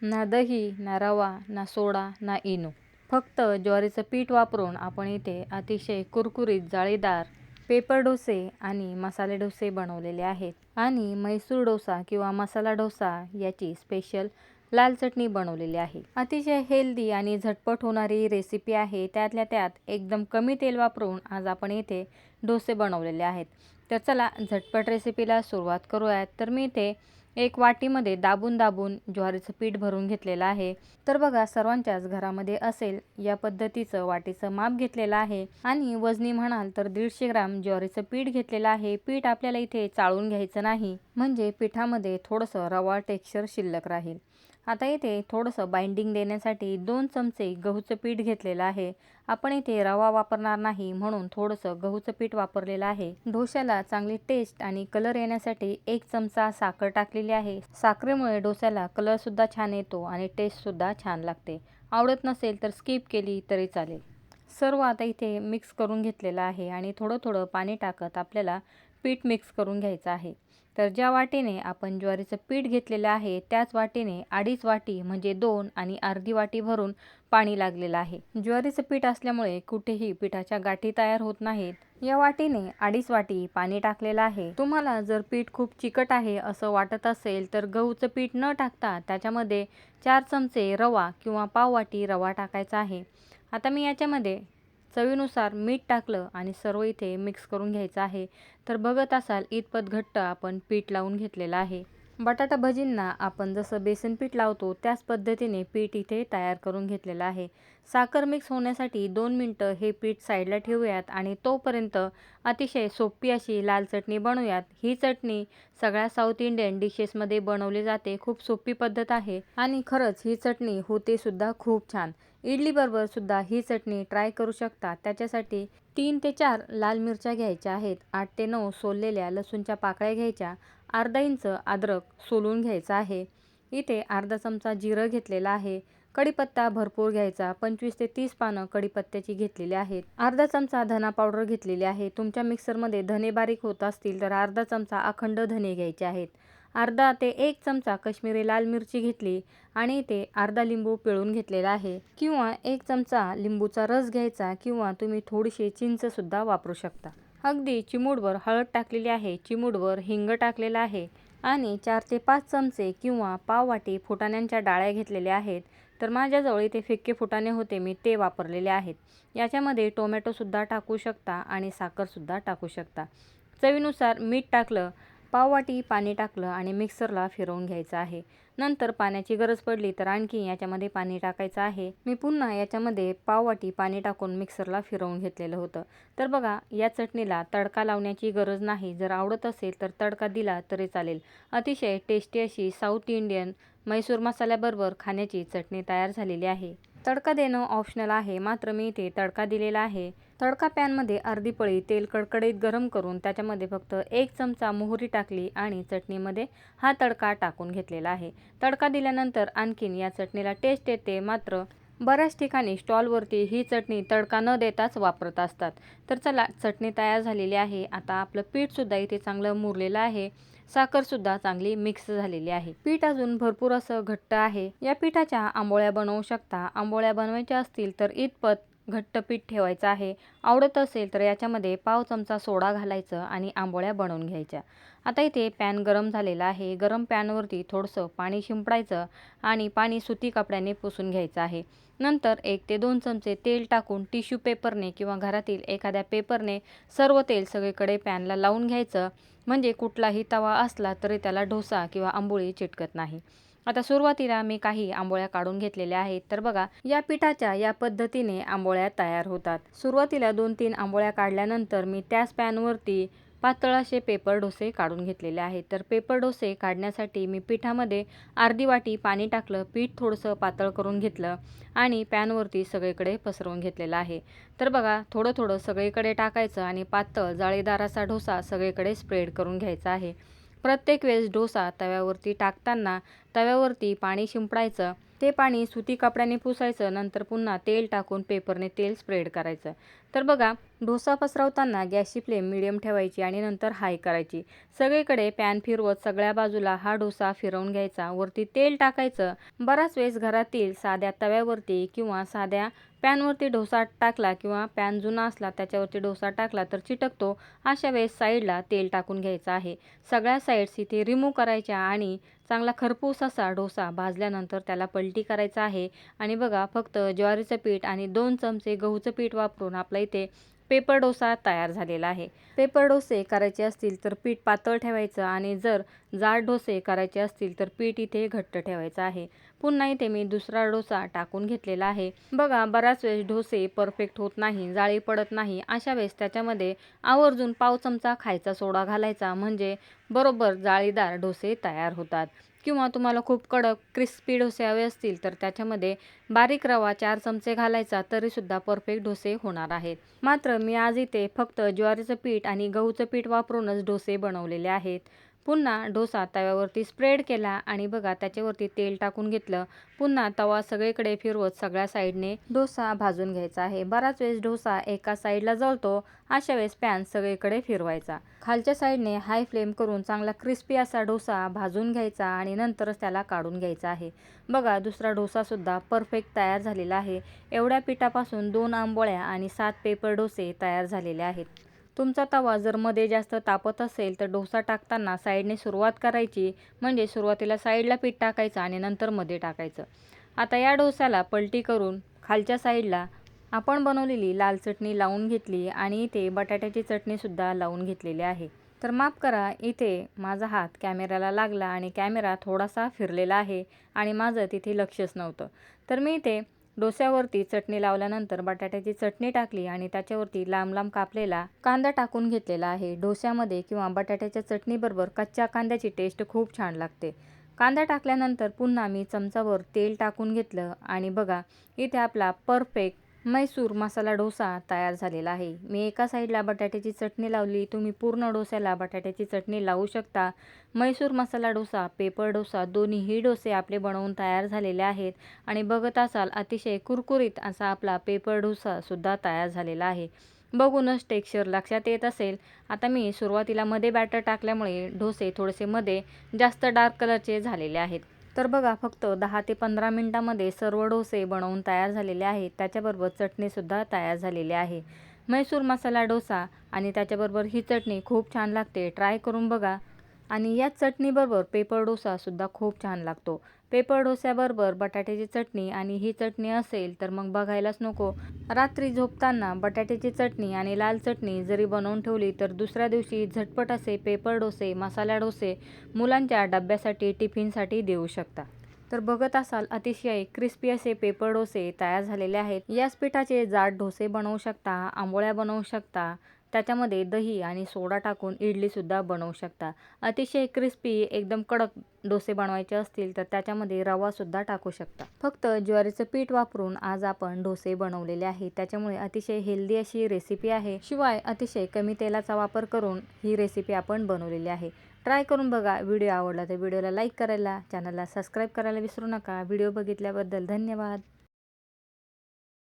ना दही, ना रवा, ना सोडा, ना इनो. फक्त ज्वारीचं पीठ वापरून आपण इथे अतिशय कुरकुरीत जाळीदार पेपर डोसे आणि मसाले डोसे बनवलेले आहेत. आणि मैसूर डोसा किंवा मसाला डोसा याची स्पेशल लाल चटणी बनवलेली आहे. अतिशय हेल्दी आणि झटपट होणारी रेसिपी आहे. त्यातल्या त्यात एकदम कमी तेल वापरून आज आपण इथे डोसे बनवलेले आहेत. तर चला झटपट रेसिपीला सुरुवात करूयात. तर मी इथे एक वाटीमध्ये दाबून ज्वारीचं पीठ भरून घेतलेलं आहे. तर बघा, सर्वांच्याच घरामध्ये असेल या पद्धतीचं वाटीचं माप घेतलेलं आहे. आणि वजनी म्हणाल तर 150 ग्राम ज्वारीचं पीठ घेतलेलं आहे. पीठ आपल्याला इथे चाळून घ्यायचं नाही, म्हणजे पिठामध्ये थोडंसं रवा टेक्स्चर शिल्लक राहील. आता इथे थोडंसं बाइंडिंग देण्यासाठी 2 चमचे गहूचं पीठ घेतलेलं आहे. आपण इथे रवा वापरणार नाही, म्हणून थोडंसं गहूचं पीठ वापरलेलं आहे. डोश्याला चांगली टेस्ट आणि कलर येण्यासाठी 1 चमचा साखर टाकलेली आहे. साखरेमुळे डोस्याला कलर सुद्धा छान येतो आणि टेस्ट सुद्धा छान लागते. आवडत नसेल तर स्किप केली तरी चालेल. सर्व आता इथे मिक्स करून घेतलेलं आहे आणि थोडं पाणी टाकत आपल्याला पीठ मिक्स करून घ्यायचं आहे. तर ज्या वाटीने आपण ज्वारीचं पीठ घेतलेलं आहे त्याच वाटीने 2.5 वाटी म्हणजे 2 आणि अर्धी वाटी भरून पाणी लागलेलं आहे. ज्वारीचं पीठ असल्यामुळे कुठेही पिठाच्या गाठी तयार होत नाहीत. या वाटीने 2.5 वाटी पाणी टाकलेलं आहे. तुम्हाला जर पीठ खूप चिकट आहे असं वाटत असेल तर गहूचं पीठ न टाकता त्याच्यामध्ये 4 चमचे रवा किंवा पाव वाटी रवा टाकायचा आहे. आता मी याच्यामध्ये चवीनुसार मीठ टाकलं आणि सर्व इथे मिक्स करून घ्यायचं आहे. तर बघत असाल इतपत घट्ट आपण पीठ लावून घेतलेलं आहे. बटाटा भजींना आपण जसं बेसन पीठ लावतो त्याच पद्धतीने पीठ इथे तयार करून घेतलेलं आहे. साखर मिक्स होण्यासाठी 2 मिनटं हे पीठ साईडला ठेवूयात आणि तोपर्यंत अतिशय सोपी अशी लाल चटणी बनवूयात. ही चटणी सगळ्या साऊथ इंडियन डिशेसमध्ये बनवली जाते. खूप सोपी पद्धत आहे आणि खरंच ही चटणी होते सुद्धा खूप छान. इडलीबरोबर सुद्धा ही चटणी ट्राय करू शकता. त्याच्यासाठी 3 ते 4 लाल मिरच्या घ्यायच्या आहेत. 8 ते 9 सोललेल्या लसूणच्या पाकळ्या घ्यायच्या. अर्धा इंच अद्रक सोलून घ्यायचा आहे. इथे अर्धा चमचा जिरं घेतलेला आहे. कढीपत्ता भरपूर घ्यायचा. 25 ते 30 पानं कढीपत्त्याची घेतलेली आहेत. अर्धा चमचा धना पावडर घेतलेली आहे. तुमच्या मिक्सरमध्ये धने बारीक होत असतील तर अर्धा चमचा अखंड धने घ्यायचे आहेत. अर्धा ते 1 चमचा काश्मीरी लाल मिरची घेतली आणि इथे अर्धा लिंबू पिळून घेतलेला आहे. किंवा 1 चमचा लिंबूचा रस घ्यायचा किंवा तुम्ही थोडीशी चिंच सुद्धा वापरू शकता. अगदी चिमूटभर हळद टाकलेली आहे. चिमूटभर हिंग टाकलेला आहे आणि 4 ते 5 चमचे किंवा पाव वाटी फुटाण्यांच्या डाळ्या घेतलेल्या आहेत. तर माझ्याजवळ इथे फिक्के फुटाणे होते, मी ते वापरलेले आहेत. याच्यामध्ये टोमॅटो सुद्धा टाकू शकता आणि साखर सुद्धा टाकू शकता. चवीनुसार मीठ टाकलं, पाव वाटी पाणी टाकलं आणि मिक्सरला फिरवून घ्यायचं आहे. नंतर पाण्याची गरज पडली तर आणखी याच्यामध्ये पाणी टाकायचं आहे. मी पुन्हा याच्यामध्ये पाव वाटी पाणी टाकून मिक्सरला फिरवून घेतलेलं होतं. तर बघा, या चटणीला तडका लावण्याची गरज नाही. जर आवडत असेल तर तडका दिला तरी चालेल. अतिशय टेस्टी अशी साऊथ इंडियन मैसूर मसाल्याबरोबर खाण्याची चटणी तयार झालेली आहे. तडका देणं ऑप्शनल आहे, मात्र मी इथे तडका दिलेला आहे. तडका पॅनमध्ये अर्धी पळी तेल कडकडीत गरम करून त्याच्यामध्ये फक्त 1 चमचा मोहरी टाकली आणि चटणीमध्ये हा तडका टाकून घेतलेला आहे. तडका दिल्यानंतर आणखीन या चटणीला टेस्ट येते, मात्र बऱ्याच ठिकाणी स्टॉलवरती ही चटणी तडका न देताच वापरत असतात. तर चला, चटणी तयार झालेली आहे. आता आपलं पीठसुद्धा इथे चांगलं मुरलेलं आहे. साखरसुद्धा चांगली मिक्स झालेली आहे. पीठ अजून भरपूर असं घट्ट आहे. या पिठाच्या आंबोळ्या बनवू शकता. आंबोळ्या बनवायच्या असतील तर इतपत घट्ट पीठ ठेवायचं आहे. आवडत असेल तर याच्यामध्ये पाव चमचा सोडा घालायचं आणि आंबोळ्या बनवून घ्यायच्या. आता इथे पॅन गरम झालेला आहे. गरम पॅनवरती थोडंसं पाणी शिंपडायचं आणि पाणी सुती कपड्याने पुसून घ्यायचं आहे. नंतर 1 ते 2 चमचे तेल टाकून टिश्यू पेपरने किंवा घरातील एखाद्या पेपरने सर्व तेल सगळीकडे पॅनला लावून घ्यायचं, म्हणजे कुठलाही तवा असला तरी त्याला डोसा किंवा आंबोळी चिटकत नाही. आता सुरुवातीला मी काही आंबोळ्या काढून घेतलेल्या आहेत. तर बघा, या पिठाच्या या पद्धतीने आंबोळ्या तयार होतात. सुरुवातीला 2-3 आंबोळ्या काढल्यानंतर मी त्याच पॅनवरती पातळ असे पेपर डोसे काढून घेतलेले आहेत. तर पेपर डोसे काढण्यासाठी मी पिठामध्ये अर्धी वाटी पाणी टाकलं, पीठ थोडंसं पातळ करून घेतलं आणि पॅनवरती सगळीकडे पसरवून घेतलेलं आहे. तर बघा, थोडं सगळीकडे टाकायचं आणि पातळ जाळीदार असा डोसा सगळीकडे स्प्रेड करून घ्यायचा आहे. प्रत्येक वेळेस डोसा तव्यावरती टाकताना तव्यावरती पाणी शिंपडायचं ते पाणी सुती कपड्याने पुसायचं, नंतर पुन्हा तेल टाकून पेपरने तेल स्प्रेड करायचं. तर बघा, डोसा पसरवताना गॅसची फ्लेम मिडियम ठेवायची आणि नंतर हाय करायची. सगळीकडे पॅन फिरवत सगळ्या बाजूला हा डोसा फिरवून घ्यायचा. वरती तेल टाकायचं. बराच वेळेस घरातील साध्या तव्यावरती किंवा साध्या पॅनवरती डोसा टाकला किंवा पॅन जुना असला त्याच्यावरती डोसा टाकला तर चिटकतो. अशा वेळेस साईडला तेल टाकून घ्यायचं आहे. सगळ्या साईड्स इथे रिमूव्ह करायच्या आणि चांगला खरपूस असा डोसा भाजल्यानंतर त्याला पलटी करायचा आहे. आणि बघा, फक्त ज्वारीचं पीठ आणि 2 चमचे गहूचं पीठ वापरून आपला इथे पेपर डोसा तयार झालेला आहे. पेपर डोसे करायचे असतील तर पीठ पातळ ठेवायचं आणि जर जाड डोसे करायचे असतील तर पीठ इथे घट्ट ठेवायचं आहे. पुन्हा इथे मी दुसरा डोसा टाकून घेतलेला आहे. बघा, बऱ्याच वेळेस डोसे परफेक्ट होत नाही, जाळी पडत नाही. अशा वेळेस त्याच्यामध्ये आवर्जून पाव चमचा खायचा सोडा घालायचा, म्हणजे बरोबर जाळीदार डोसे तयार होतात. किंवा तुम्हाला खूप कडक क्रिस्पी डोसे हवे असतील तर त्याच्यामध्ये बारीक रवा 4 चमचे घालायचा, तरीसुद्धा परफेक्ट डोसे होणार आहेत. मात्र मी आज इथे फक्त ज्वारीचं पीठ आणि गहूचं पीठ वापरूनच डोसे बनवलेले आहेत. पुन्हा डोसा तव्यावरती स्प्रेड केला आणि बघा, त्याच्यावरती तेल टाकून घेतलं. पुन्हा तवा सगळीकडे फिरवत सगळ्या साईडने डोसा भाजून घ्यायचा आहे. बराच वेळेस डोसा एका साईडला जळतो. अशा वेळेस पॅन सगळीकडे फिरवायचा. खालच्या साईडने हाय फ्लेम करून चांगला क्रिस्पी असा डोसा भाजून घ्यायचा आणि नंतरच त्याला काढून घ्यायचा आहे. बघा, दुसरा डोसासुद्धा परफेक्ट तयार झालेला आहे. एवढ्या पिठापासून 2 आंबोळ्या आणि 7 पेपर डोसे तयार झालेले आहेत. तुमचा तवा जर मध्ये जास्त तापत असेल तर डोसा टाकताना साईडने सुरुवात करायची, म्हणजे सुरुवातीला साईडला पीठ टाकायचं आणि नंतर मध्ये टाकायचं. आता या डोस्याला पलटी करून खालच्या साईडला आपण बनवलेली लाल चटणी लावून घेतली आणि इथे बटाट्याची चटणीसुद्धा लावून घेतलेली आहे. तर माफ करा, इथे माझा हात कॅमेऱ्याला लागला आणि कॅमेरा थोडासा फिरलेला आहे आणि माझं तिथे लक्षच नव्हतं. तर मी इथे डोस्यावरती चटणी लावल्यानंतर बटाट्याची चटणी टाकली आणि त्याच्यावरती लांब लांब कापलेला कांदा टाकून घेतलेला आहे. डोस्यामध्ये किंवा बटाट्याच्या चटणीबरोबर कच्च्या कांद्याची टेस्ट खूप छान लागते. कांदा टाकल्यानंतर पुन्हा मी चमचाभर तेल टाकून घेतलं आणि बघा, इथे आपला परफेक्ट म्हैसूर मसाला डोसा तयार झालेला आहे. मी एका साईडला बटाट्याची चटणी लावली. तुम्ही पूर्ण डोस्याला बटाट्याची चटणी लावू शकता. म्हैसूर मसाला डोसा, पेपर डोसा दोन्हीही डोसे आपले बनवून तयार झालेले आहेत आणि बघत असाल अतिशय कुरकुरीत असा आपला पेपर डोसासुद्धा तयार झालेला आहे. बघूनच टेक्स्चर लक्षात येत असेल. आता मी सुरुवातीला मध्ये बॅटर टाकल्यामुळे डोसे थोडेसे मध्ये जास्त डार्क कलरचे झालेले आहेत. तर बघा, फक्त 10 ते 15 मिनिटांमध्ये सर्व डोसे बनवून तयार झालेले आहेत. त्याच्याबरोबर चटणीसुद्धा तयार झालेली आहे. म्हैसूर मसाला डोसा आणि त्याच्याबरोबर ही चटणी खूप छान लागते. ट्राय करून बघा. आणि याच चटणीबरोबर पेपर डोसासुद्धा खूप छान लागतो. पेपर डोस्याबरोबर बटाट्याची चटणी आणि ही चटणी असेल तर मग बघायलाच नको. रात्री झोपताना बटाट्याची चटणी आणि लाल चटणी जरी बनवून ठेवली तर दुसऱ्या दिवशी झटपट असे पेपर डोसे, मसाला डोसे मुलांच्या डब्यासाठी, टिफिनसाठी देऊ शकता. तर बघत असाल अतिशय क्रिस्पी असे पेपर डोसे तयार झालेले आहेत. याच पिठाचे जाड डोसे बनवू शकता, आंबोळ्या बनवू शकता. त्याच्यामध्ये दही आणि सोडा टाकून इडलीसुद्धा बनवू शकता. अतिशय क्रिस्पी एकदम कडक डोसे बनवायचे असतील तर त्याच्यामध्ये रवासुद्धा टाकू शकता. फक्त ज्वारीचं पीठ वापरून आज आपण डोसे बनवलेले आहेत. त्याच्यामुळे अतिशय हेल्दी अशी रेसिपी आहे. शिवाय अतिशय कमी तेलाचा वापर करून ही रेसिपी आपण बनवलेली आहे. ट्राय करून बघा. व्हिडिओ आवडला तर व्हिडिओला लाईक करायला, चॅनलला सबस्क्राईब करायला विसरू नका. व्हिडिओ बघितल्याबद्दल धन्यवाद.